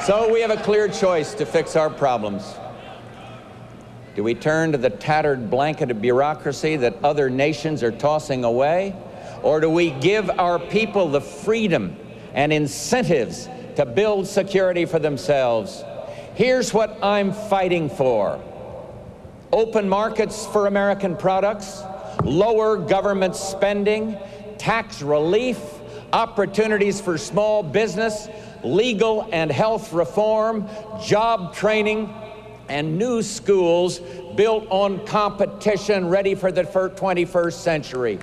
So we have a clear choice to fix our problems. Do we turn to the tattered blanket of bureaucracy that other nations are tossing away? Or do we give our people the freedom and incentives to build security for themselves? Here's what I'm fighting for: open markets for American products, lower government spending, tax relief, opportunities for small business, legal and health reform, job training, and new schools built on competition ready for the 21st century.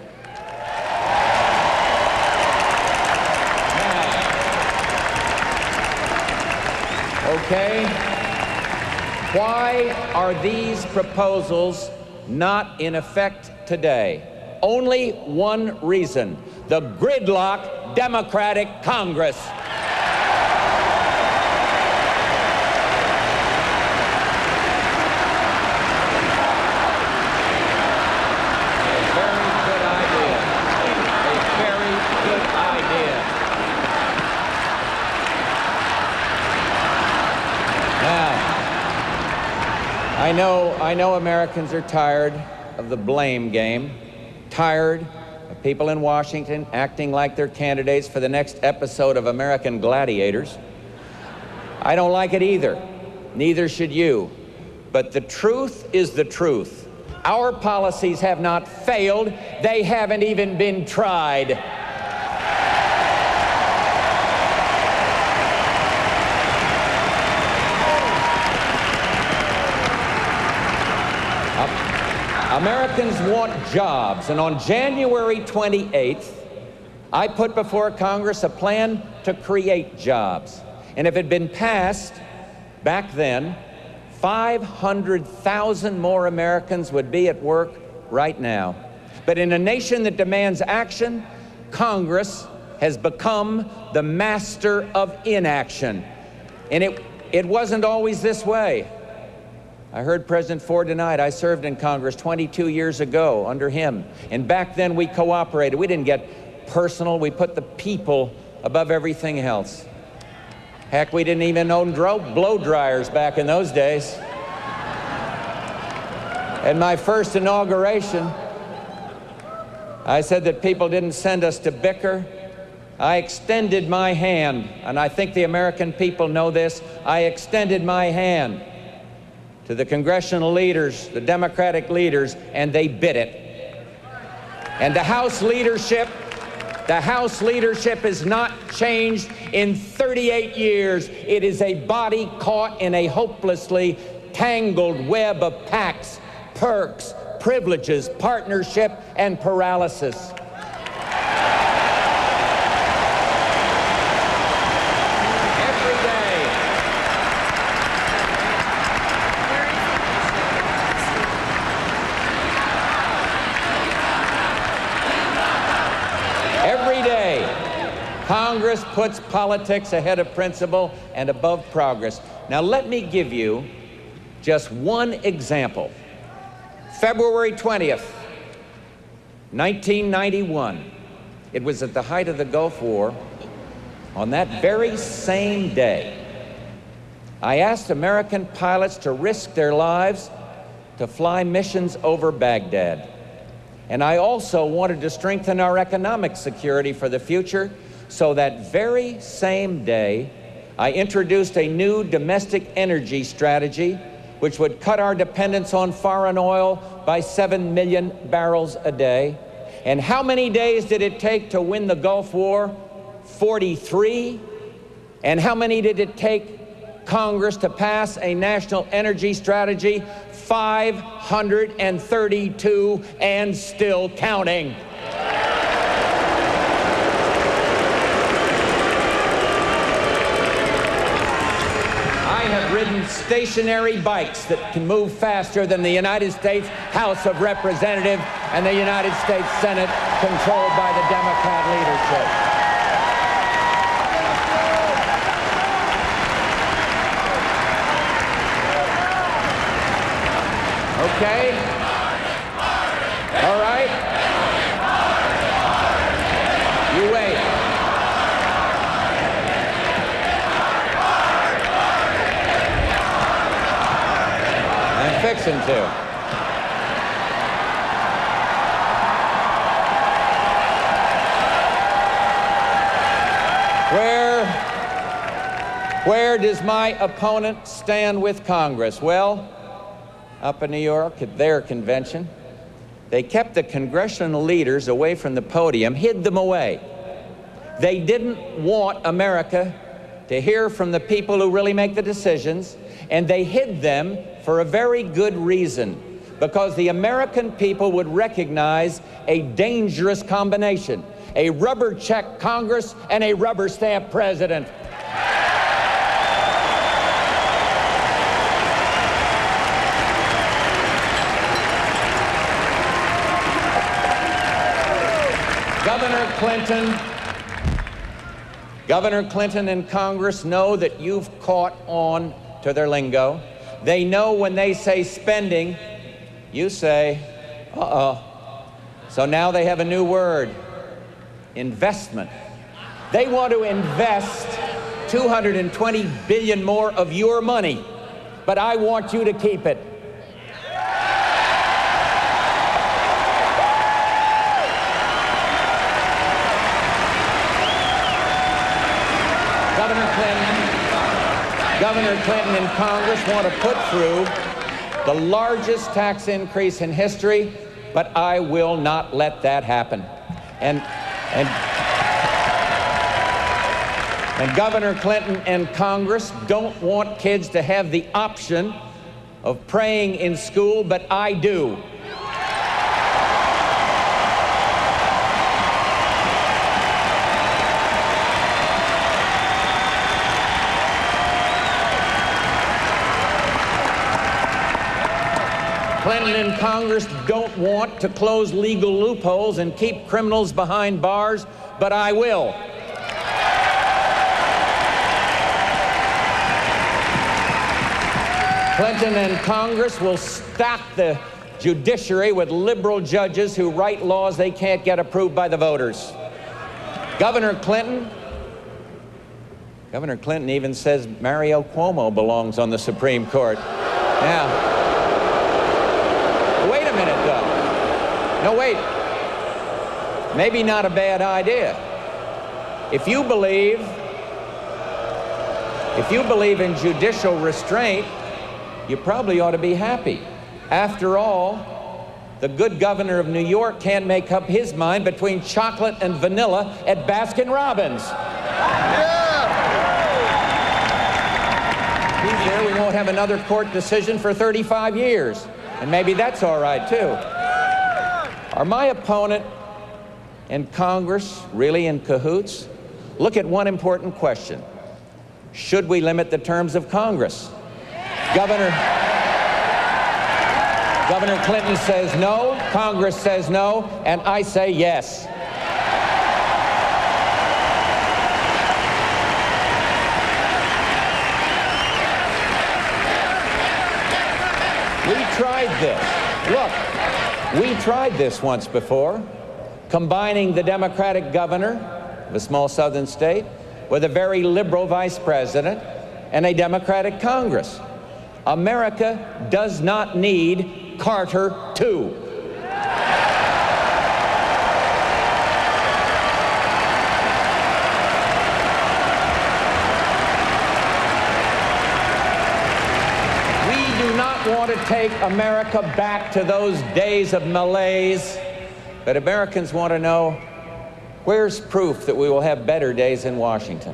Okay, why are these proposals not in effect today? Only one reason: the gridlock Democratic Congress. I know Americans are tired of the blame game, tired of people in Washington acting like they're candidates for the next episode of American Gladiators. I don't like it either. Neither should you. But the truth is the truth. Our policies have not failed. They haven't even been tried. Americans want jobs, and on January 28th, I put before Congress a plan to create jobs. And if it had been passed back then, 500,000 more Americans would be at work right now. But in a nation that demands action, Congress has become the master of inaction. And it wasn't always this way. I heard President Ford tonight. I served in Congress 22 years ago under him. And back then we cooperated. We didn't get personal. We put the people above everything else. Heck, we didn't even own blow dryers back in those days. At my first inauguration, I said that people didn't send us to bicker. I extended my hand, and I think the American people know this. I extended my hand to the congressional leaders, the Democratic leaders, and they bit it. And the House leadership has not changed in 38 years. It is a body caught in a hopelessly tangled web of PACs, perks, privileges, partnership, and paralysis. Congress puts politics ahead of principle and above progress. Now let me give you just one example. February 20th, 1991. It was at the height of the Gulf War. On that very same day, I asked American pilots to risk their lives to fly missions over Baghdad. And I also wanted to strengthen our economic security for the future. So that very same day, I introduced a new domestic energy strategy which would cut our dependence on foreign oil by 7 million barrels a day. And how many days did it take to win the Gulf War? 43. And how many did it take Congress to pass a national energy strategy? 532, and still counting. Ridden stationary bikes that can move faster than the United States House of Representatives and the United States Senate, controlled by the Democrat leadership. Okay? All right? You wait. Fixing to. Where does my opponent stand with Congress? Well, up in New York at their convention, they kept the congressional leaders away from the podium, hid them away. They didn't want America to hear from the people who really make the decisions, and they hid them for a very good reason, because the American people would recognize a dangerous combination: a rubber check Congress and a rubber stamp president. Governor Clinton and Congress know that you've caught on to their lingo. They know when they say spending, you say, uh-oh. So now they have a new word: investment. They want to invest $220 billion more of your money, but I want you to keep it. Governor Clinton and Congress want to put through the largest tax increase in history, but I will not let that happen. And Governor Clinton and Congress don't want kids to have the option of praying in school, but I do. Clinton and Congress don't want to close legal loopholes and keep criminals behind bars, but I will. Clinton and Congress will stack the judiciary with liberal judges who write laws they can't get approved by the voters. Governor Clinton even says Mario Cuomo belongs on the Supreme Court. Now, wait a minute, though. No, wait. Maybe not a bad idea. If you believe in judicial restraint, you probably ought to be happy. After all, the good governor of New York can't make up his mind between chocolate and vanilla at Baskin-Robbins. He's there, we won't have another court decision for 35 years. And maybe that's all right, too. Are my opponent and Congress really in cahoots? Look at one important question. Should we limit the terms of Congress? Governor Clinton says no, Congress says no, and I say yes. We tried this. Look, we tried this once before, combining the Democratic governor of a small southern state with a very liberal vice president and a Democratic Congress. America does not need Carter II. Want to take America back to those days of malaise, but Americans want to know, where's proof that we will have better days in Washington?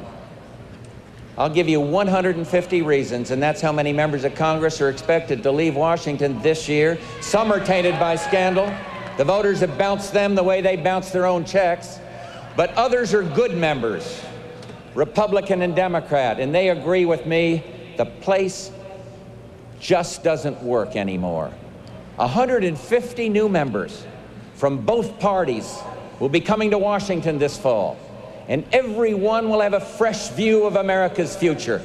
I'll give you 150 reasons, and that's how many members of Congress are expected to leave Washington this year. Some are tainted by scandal. The voters have bounced them the way they bounce their own checks. But others are good members, Republican and Democrat, and they agree with me, the place just doesn't work anymore. 150 new members from both parties will be coming to Washington this fall, and every one will have a fresh view of America's future.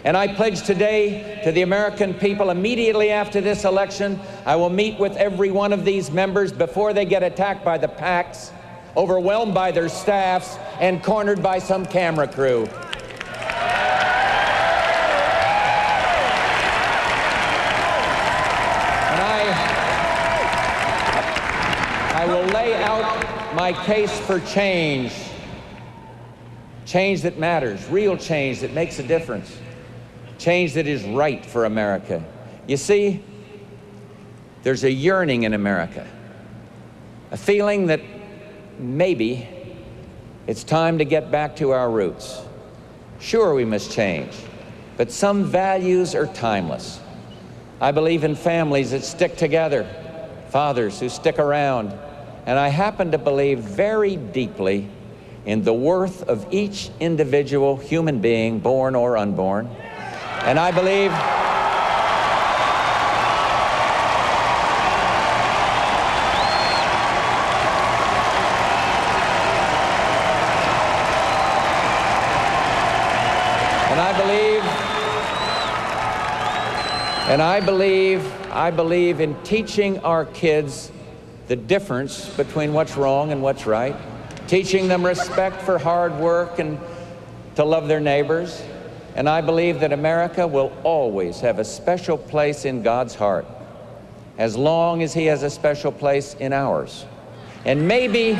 And I pledge today to the American people, immediately after this election, I will meet with every one of these members before they get attacked by the PACs, overwhelmed by their staffs, and cornered by some camera crew. I will lay out my case for change. Change that matters, real change that makes a difference. Change that is right for America. You see, there's a yearning in America, a feeling that maybe it's time to get back to our roots. Sure, we must change, but some values are timeless. I believe in families that stick together, fathers who stick around, and I happen to believe very deeply in the worth of each individual human being, born or unborn. And I believe I believe in teaching our kids the difference between what's wrong and what's right, teaching them respect for hard work and to love their neighbors. And I believe that America will always have a special place in God's heart, as long as He has a special place in ours. And maybe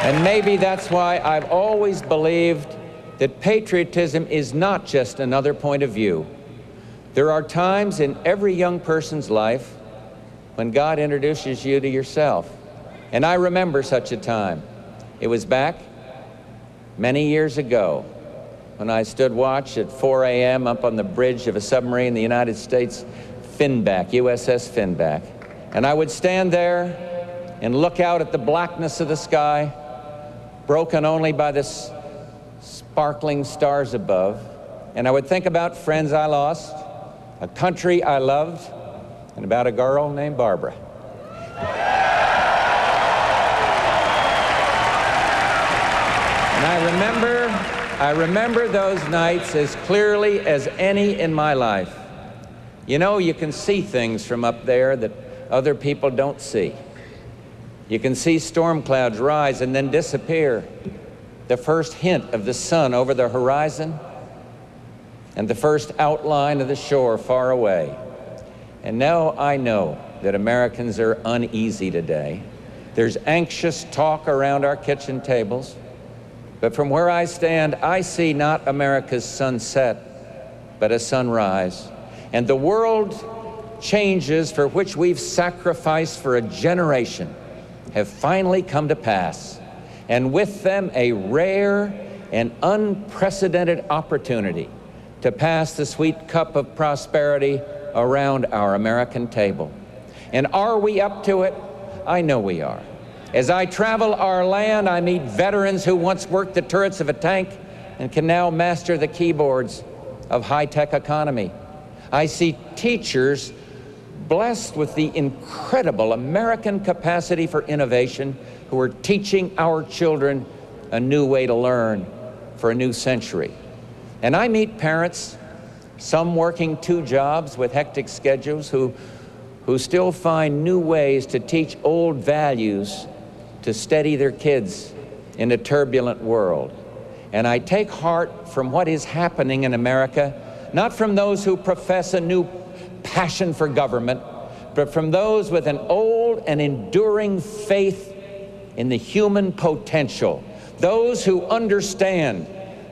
And maybe that's why I've always believed that patriotism is not just another point of view. There are times in every young person's life when God introduces you to yourself. And I remember such a time. It was back many years ago when I stood watch at 4 a.m. up on the bridge of a submarine, the United States Finback, USS Finback. And I would stand there and look out at the blackness of the sky, broken only by the sparkling stars above. And I would think about friends I lost, a country I loved, and about a girl named Barbara. And I remember those nights as clearly as any in my life. You know, you can see things from up there that other people don't see. You can see storm clouds rise and then disappear. The first hint of the sun over the horizon and the first outline of the shore far away. And now I know that Americans are uneasy today. There's anxious talk around our kitchen tables. But from where I stand, I see not America's sunset, but a sunrise. And the world changes for which we've sacrificed for a generation have finally come to pass. And with them, a rare and unprecedented opportunity to pass the sweet cup of prosperity around our American table. And are we up to it? I know we are. As I travel our land, I meet veterans who once worked the turrets of a tank and can now master the keyboards of high-tech economy. I see teachers blessed with the incredible American capacity for innovation who are teaching our children a new way to learn for a new century. And I meet parents, some working 2 jobs with hectic schedules, who still find new ways to teach old values to steady their kids in a turbulent world. And I take heart from what is happening in America, not from those who profess a new passion for government, but from those with an old and enduring faith in the human potential, those who understand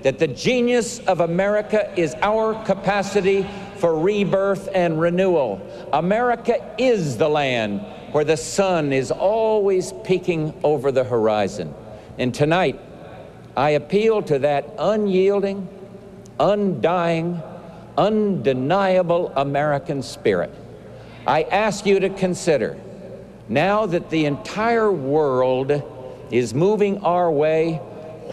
that the genius of America is our capacity for rebirth and renewal. America is the land where the sun is always peeking over the horizon. And tonight, I appeal to that unyielding, undying, undeniable American spirit. I ask you to consider, now that the entire world is moving our way,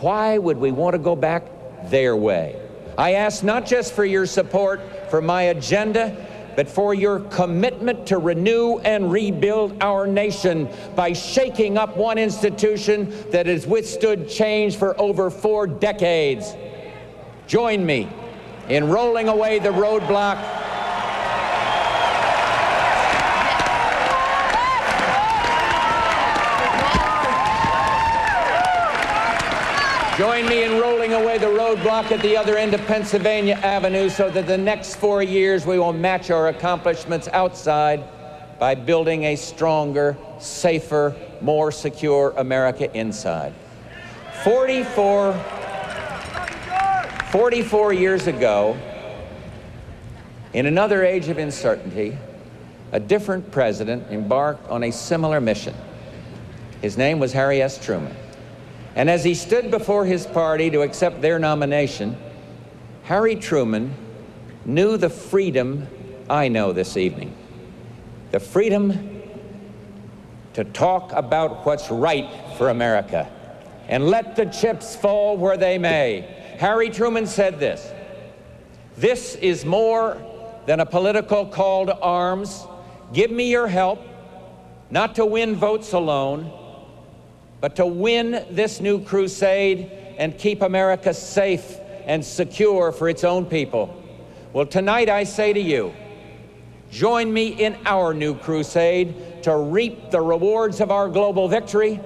why would we want to go back their way? I ask not just for your support for my agenda, but for your commitment to renew and rebuild our nation by shaking up one institution that has withstood change for over 4 decades. Join me in rolling away the roadblock Join me in rolling away the roadblock at the other end of Pennsylvania Avenue so that the next 4 years we will match our accomplishments outside by building a stronger, safer, more secure America inside. 44 years ago, in another age of uncertainty, a different president embarked on a similar mission. His name was Harry S. Truman. And as he stood before his party to accept their nomination, Harry Truman knew the freedom I know this evening. The freedom to talk about what's right for America and let the chips fall where they may. Harry Truman said this: "This is more than a political call to arms. Give me your help, not to win votes alone, but to win this new crusade and keep America safe and secure for its own people." Well, tonight I say to you, join me in our new crusade to reap the rewards of our global victory,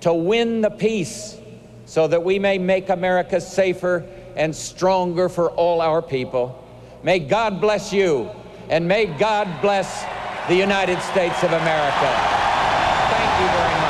to win the peace so that we may make America safer and stronger for all our people. May God bless you, and may God bless the United States of America. Thank you very much.